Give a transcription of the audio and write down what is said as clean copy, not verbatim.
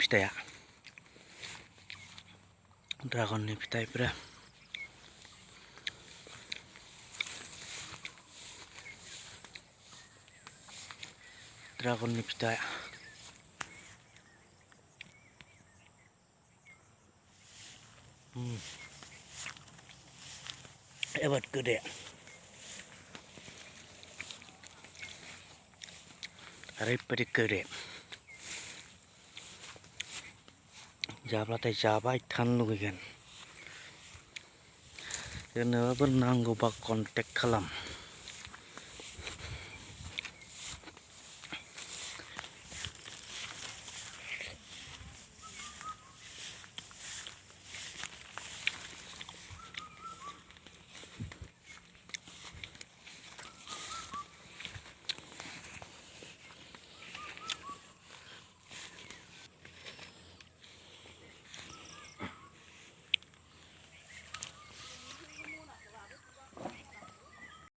फिथाइया ड्रागननि फिथाइफोरा ड्रागननि फिथाइ जोबोद गोदै ओरैबायदि गोदै जाब्लाथाय जाबाय थानो लुगैगोन सोरनोबाफोर नांगौबा कन्टेक्ट खालाम।